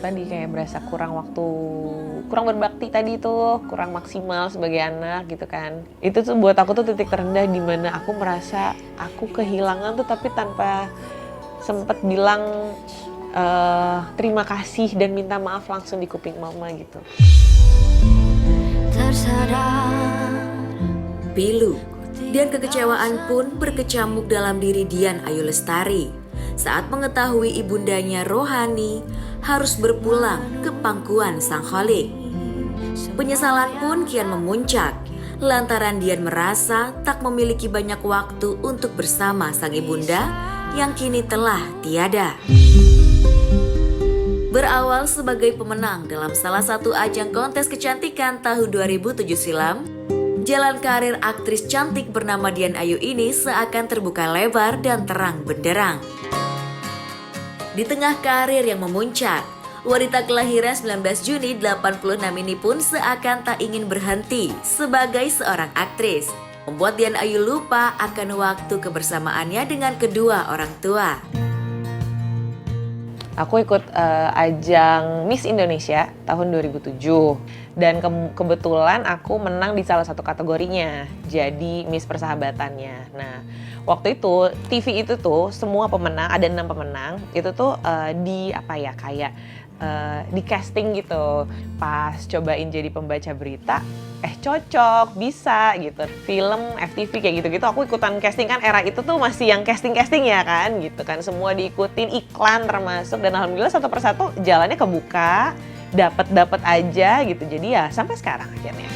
tadi kayak berasa kurang waktu, kurang berbakti tadi tuh, kurang maksimal sebagai anak gitu kan. Itu tuh buat aku tuh titik terendah di mana aku merasa aku kehilangan tuh tapi tanpa sempet bilang terima kasih dan minta maaf langsung di kuping mama gitu. Pilu dan kekecewaan pun berkecamuk dalam diri Dian Ayu Lestari saat mengetahui ibundanya Rohani harus berpulang ke pangkuan sang kholik. Penyesalan pun kian memuncak lantaran Dian merasa tak memiliki banyak waktu untuk bersama sang ibunda yang kini telah tiada. Berawal sebagai pemenang dalam salah satu ajang kontes kecantikan tahun 2007 silam, jalan karir aktris cantik bernama Dian Ayu ini seakan terbuka lebar dan terang benderang. Di tengah karir yang memuncak, wanita kelahiran 19 Juni 86 ini pun seakan tak ingin berhenti sebagai seorang aktris, membuat Dian Ayu lupa akan waktu kebersamaannya dengan kedua orang tua. Aku ikut ajang Miss Indonesia tahun 2007 dan kebetulan aku menang di salah satu kategorinya, jadi Miss Persahabatannya. Nah, waktu itu TV itu tuh semua pemenang, ada 6 pemenang, itu tuh di casting gitu. Pas cobain jadi pembaca berita, cocok, bisa gitu. Film, FTV kayak gitu-gitu aku ikutan casting kan, era itu tuh masih yang casting-casting ya kan gitu kan. Semua diikutin, iklan termasuk, dan alhamdulillah satu persatu jalannya kebuka, dapet aja gitu. Jadi ya sampai sekarang akhirnya.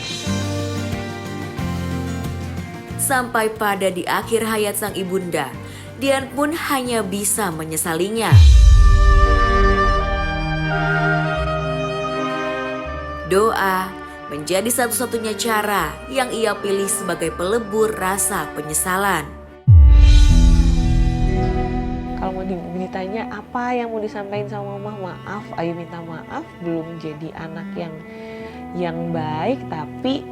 Sampai pada di akhir hayat sang ibunda, Dian pun hanya bisa menyesalinya. Doa menjadi satu-satunya cara yang ia pilih sebagai pelebur rasa penyesalan. Kalau mau ditanya apa yang mau disampaikan sama mama, maaf, Ayu minta maaf, belum jadi anak yang baik, tapi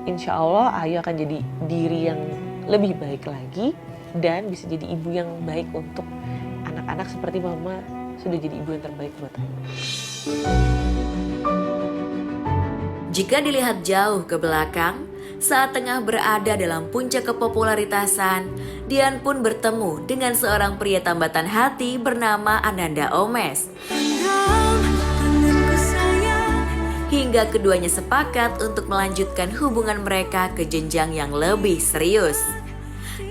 insya Allah Ayu akan jadi diri yang lebih baik lagi dan bisa jadi ibu yang baik untuk anak-anak seperti mama sudah jadi ibu yang terbaik buat Ayu. Jika dilihat jauh ke belakang, saat tengah berada dalam puncak kepopularitasan, Dian pun bertemu dengan seorang pria tambatan hati bernama Ananda Omesh. Hingga keduanya sepakat untuk melanjutkan hubungan mereka ke jenjang yang lebih serius.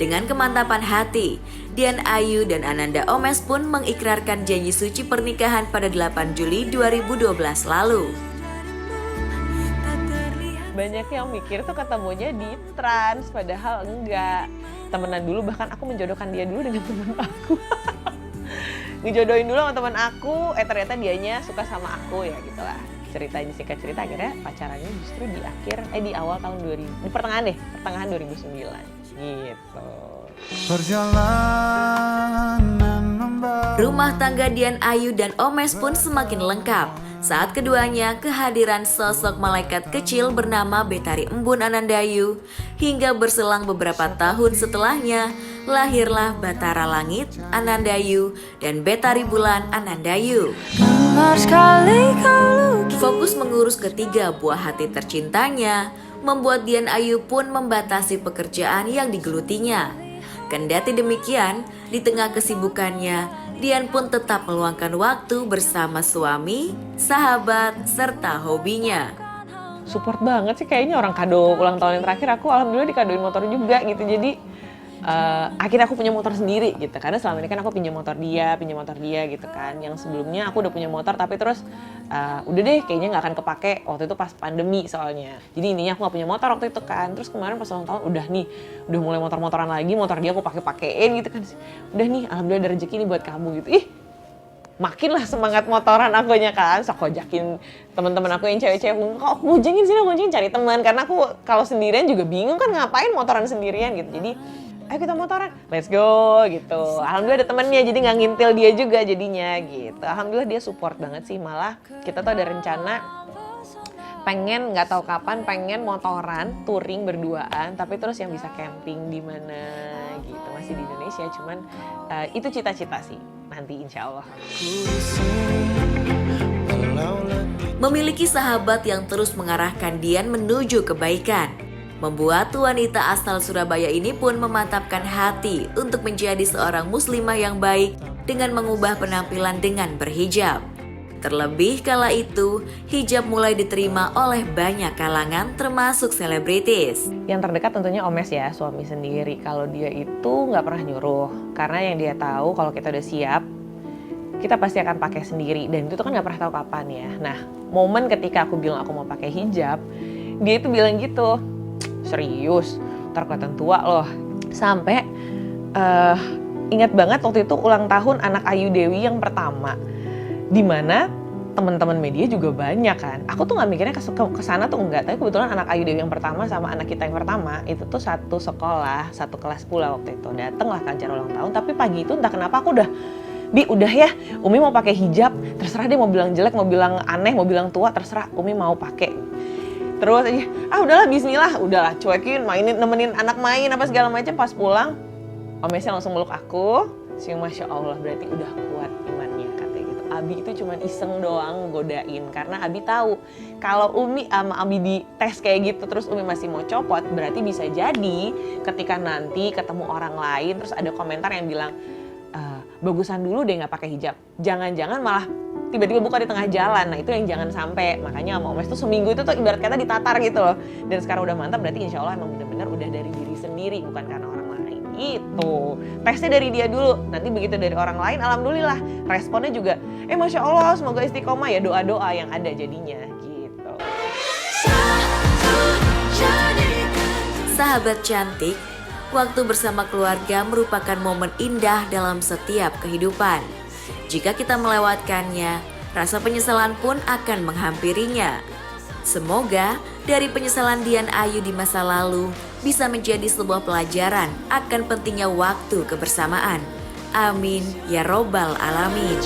Dengan kemantapan hati, Dian Ayu dan Ananda Omesh pun mengikrarkan janji suci pernikahan pada 8 Juli 2012 lalu. Banyak yang mikir tuh ketemunya di trans, padahal enggak. Temenan dulu, bahkan aku menjodohkan dia dulu dengan teman aku. Ngejodohin dulu sama teman aku, ternyata dianya suka sama aku ya gitulah. Ceritanya singkat cerita akhirnya pacarannya justru di awal tahun 2000, di pertengahan 2009 gitu. Rumah tangga Dian Ayu dan Omesh pun semakin lengkap saat keduanya kehadiran sosok malaikat kecil bernama Betari Embun Anandayu. Hingga berselang beberapa tahun setelahnya, lahirlah Batara Langit Anandayu dan Betari Bulan Anandayu. Fokus mengurus ketiga buah hati tercintanya membuat Dian Ayu pun membatasi pekerjaan yang digelutinya. Kendati demikian, di tengah kesibukannya, Dian pun tetap meluangkan waktu bersama suami, sahabat, serta hobinya. Support banget sih kayaknya, orang kado ulang tahun yang terakhir aku alhamdulillah dikadoin motor juga gitu. Jadi akhirnya aku punya motor sendiri gitu. Karena selama ini kan aku pinjam motor dia gitu kan. Yang sebelumnya aku udah punya motor tapi terus udah deh kayaknya nggak akan kepake waktu itu pas pandemi soalnya. Jadi intinya aku nggak punya motor waktu itu kan. Terus kemarin pas ulang tahun udah mulai motor-motoran lagi, motor dia aku pakein gitu kan. Udah nih alhamdulillah ada rezeki nih buat kamu gitu. Makinlah semangat motoran akunya kan, sok ajakin teman-teman aku yang cewek-cewek, kok aku boncengin cari teman, karena aku kalau sendirian juga bingung kan ngapain motoran sendirian gitu. Jadi ayo kita motoran, let's go gitu. Alhamdulillah ada temennya, jadi nggak ngintil dia juga jadinya gitu. Alhamdulillah dia support banget sih, malah kita tuh ada rencana pengen nggak tahu kapan pengen motoran touring berduaan, tapi terus yang bisa camping di mana gitu, masih di Indonesia, cuman itu cita-cita sih nanti insya Allah. Memiliki sahabat yang terus mengarahkan Dian menuju kebaikan membuat wanita asal Surabaya ini pun memantapkan hati untuk menjadi seorang muslimah yang baik dengan mengubah penampilan dengan berhijab. Terlebih kala itu, hijab mulai diterima oleh banyak kalangan termasuk selebritis. Yang terdekat tentunya Omes ya, suami sendiri. Kalau dia itu nggak pernah nyuruh, karena yang dia tahu kalau kita udah siap, kita pasti akan pakai sendiri. Dan itu tuh kan nggak pernah tahu kapan ya. Nah, momen ketika aku bilang aku mau pakai hijab, dia itu bilang gitu, serius, ntar kelihatan tua loh. Sampai ingat banget waktu itu ulang tahun anak Ayu Dewi yang pertama, dimana teman-teman media juga banyak kan. Aku tuh nggak mikirnya kesana tuh enggak, tapi kebetulan anak Ayu Dewi yang pertama sama anak kita yang pertama itu tuh satu sekolah, satu kelas pula waktu itu. Dateng lah ke acara ulang tahun, tapi pagi itu entah kenapa aku udah, Bi udah ya, Umi mau pakai hijab, terserah dia mau bilang jelek, mau bilang aneh, mau bilang tua, terserah, Umi mau pakai. Terus aja, udahlah bismillah, udahlah cuekin, mainin, nemenin anak main apa segala macam. Pas pulang, Omesnya langsung meluk aku, siung Masya Allah berarti udah kuat imannya katanya gitu. Abi itu cuma iseng doang godain, karena Abi tahu kalau Umi sama Abi di tes kayak gitu terus Umi masih mau copot, berarti bisa jadi ketika nanti ketemu orang lain terus ada komentar yang bilang, bagusan dulu deh nggak pakai hijab, jangan-jangan malah tiba-tiba buka di tengah jalan. Nah itu yang jangan sampai. Makanya sama Omes tuh seminggu itu tuh ibarat kata ditatar gitu loh. Dan sekarang udah mantap, berarti insya Allah emang benar-benar udah dari diri sendiri, bukan karena orang lain. Itu tesnya dari dia dulu. Nanti begitu dari orang lain, alhamdulillah responnya juga Masya Allah semoga istiqomah ya, doa-doa yang ada jadinya gitu. Sahabat cantik, waktu bersama keluarga merupakan momen indah dalam setiap kehidupan. Jika kita melewatkannya, rasa penyesalan pun akan menghampirinya. Semoga dari penyesalan Dian Ayu di masa lalu bisa menjadi sebuah pelajaran akan pentingnya waktu kebersamaan. Amin ya robbal alamin.